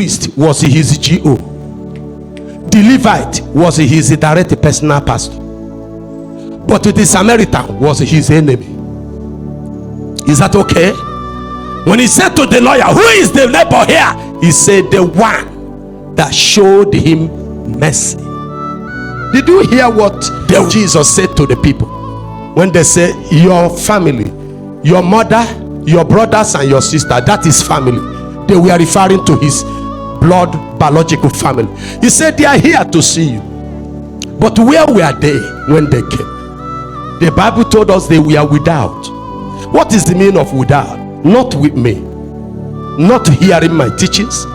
priest was his GO. The Levite was his direct personal pastor. But the Samaritan was his enemy. Is that okay? When he said to the lawyer, who is the neighbor here? He said, the one that showed him mercy. Did you hear what Jesus said to the people? When they say, your family, your mother, your brothers and your sister, that is family. They were referring to his blood biological family. He said, they are here to see you. But where were they when they came? The Bible told us they were without. What is the meaning of without? Not with me, not hearing my teachings,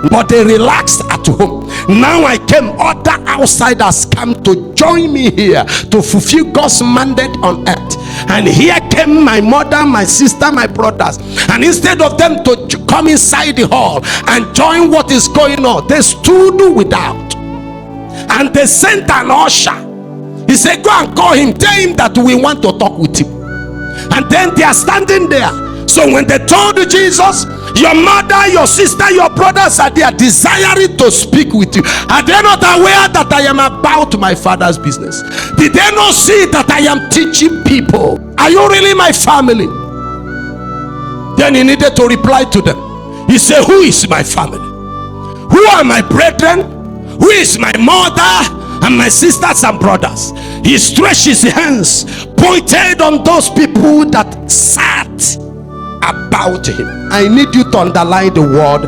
but they relaxed at home. Now I came, other outsiders come to join me here to fulfill God's mandate on earth. And here came my mother, my sister, my brothers, and instead of them to come inside the hall and join what is going on, they stood without. And they sent an usher. He said, go and call him, tell him that we want to talk with him. And then they are standing there. So when they told Jesus, your mother, your sister, your brothers are there desiring to speak with you, are they not aware that I am about my Father's business? Did they not see that I am teaching people? Are you really my family? Then he needed to reply to them. He said, who is my family? Who are my brethren? Who is my mother and my sisters and brothers? He stretched his hands, pointed on those people that sat about him. I need you to underline the word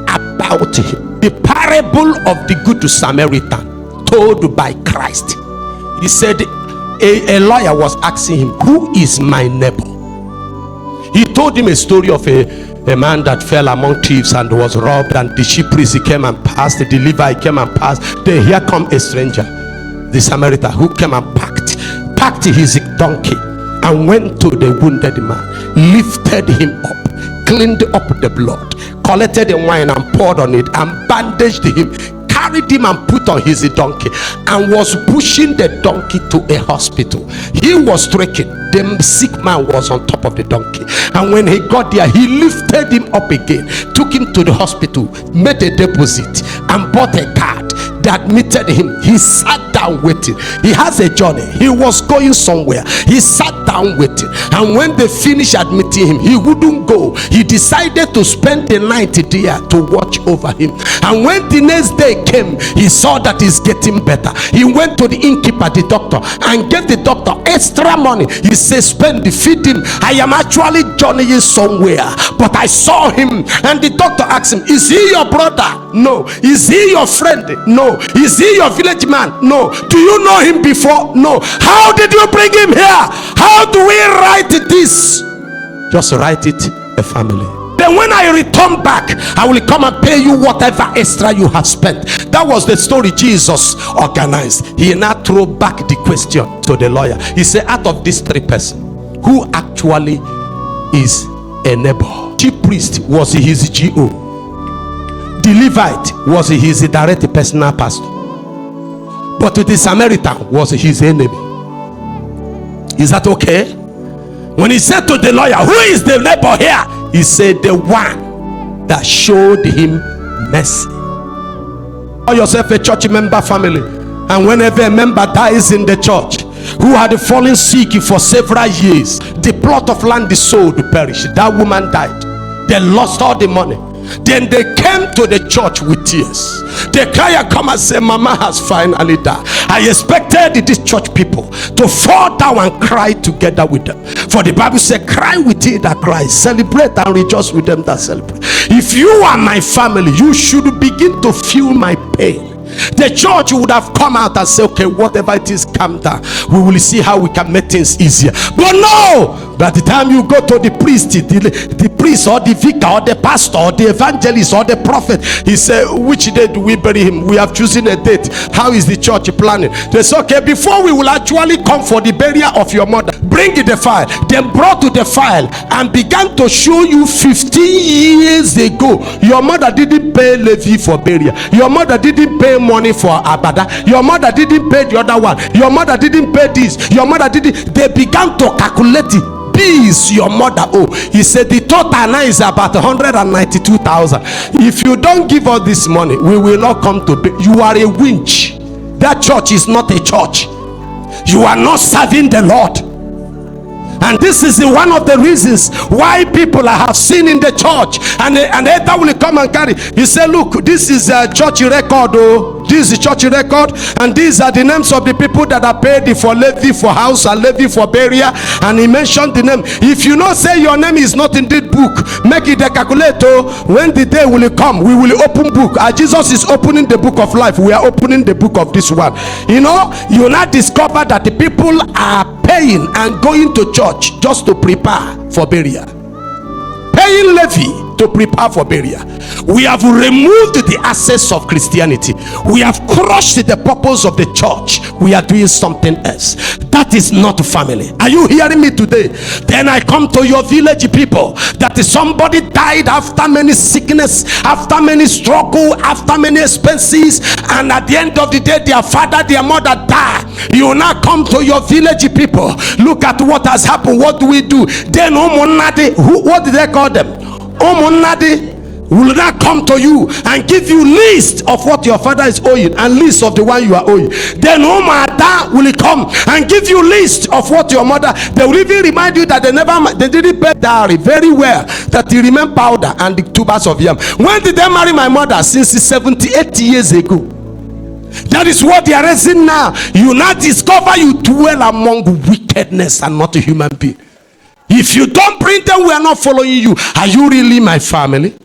about him. The parable of the Good Samaritan told by Christ. He said, a lawyer was asking him, who is my neighbor? He told him a story of a man that fell among thieves and was robbed, and the chief priest came and passed, the Levite came and passed. Then here come a stranger, the Samaritan, who came and packed his donkey and went to the wounded man, lifted him up, cleaned up the blood, collected the wine and poured on it, and bandaged him, carried him and put on his donkey, and was pushing the donkey to a hospital. He was trekking. The sick man was on top of the donkey, and when he got there, he lifted him up again, took him to the hospital, made a deposit, and bought a card that admitted him. He sat down waiting. He has a journey. He was going somewhere. He sat down waiting, and when they finished admitting him, he wouldn't go. He decided to spend the night there to watch over him. And when the next day came, he saw that he's getting better. He went to the innkeeper, the doctor, and gave the doctor extra money. He said, spend the feed him. I am actually journeying somewhere, but I saw him. And the doctor asked him, is he your brother? No. Is he your friend? No. Is he your village man? No. Do you know him before? No. How did you bring him here? How do we write this? Just write it a family. Then when I return back, I will come and pay you whatever extra you have spent. That was the story Jesus organized. He now threw back the question to the lawyer. He said, out of these three persons, who actually is a neighbor? Chief priest was his GO. The Levite was his direct personal pastor. But the Samaritan was his enemy. Is that okay? When he said to the lawyer, who is the neighbor here? He said, the one that showed him mercy. Call yourself a church member family, and whenever a member dies in the church who had fallen sick for several years, the plot of land is sold to perish. That woman died. They lost all the money. Then they came to the church with tears. The crier come and say, Mama has finally died. I expected these church people to fall down and cry together with them. For the Bible says, cry with he that cries, celebrate and rejoice with them that celebrate. If you are my family, you should begin to feel my pain. The church would have come out and said, okay, whatever it is, calm down. We will see how we can make things easier. But no! By the time you go to the priest, the priest or the vicar or the pastor or the evangelist or the prophet, he said, which day do we bury him? We have chosen a date. How is the church planning? They say, okay, before we will actually come for the burial of your mother, bring the file. Then brought to the file and began to show you 15 years ago, your mother didn't pay levy for burial. Your mother didn't pay money for abada. Your mother didn't pay the other one. Your mother didn't pay this. Your mother didn't. They began to calculate it bills your mother owe. He said the total now is about 192,000. If you don't give us this money, we will not come to pay. You are a winch. That church is not a church. You are not serving the Lord. And this is one of the reasons why people I have seen in the church, and the elder will come and carry. He said, look, this is a church record. Oh, this is church record, and these are the names of the people that are paid for levy for house and levy for burial. And he mentioned the name. If you not say your name is not in this book, make it a calculator. When the day will come, we will open book. As Jesus is opening the book of life, we are opening the book of this one. You know, you now discover that the people are paying and going to church just to prepare for burial, paying levy to prepare for burial. We have removed the assets of Christianity. We have crushed the purpose of the church. We are doing something else. That is not family. Are you hearing me today? Then I come to your village people, that somebody died after many sickness, after many struggle, after many expenses, and at the end of the day their father, their mother died. You now come to your village people. Look at what has happened. What do we do? Then what did they call them? Omonade will not come to you and give you list of what your father is owing and list of the one you are owing. Then Omada will come and give you list of what your mother. They will even remind you that they didn't pay dowry very well, that you remember powder and the tubers of yam. When did they marry my mother? Since 78 years ago. That is what they are raising now. You now discover you dwell among wickedness and not a human being. If you don't bring them, we are not following you. Are you really my family?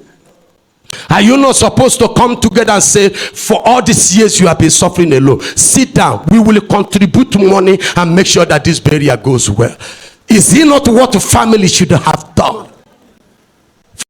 Are you not supposed to come together and say, for all these years you have been suffering alone? Sit down. We will contribute money and make sure that this burial goes well. Is it not what a family should have done?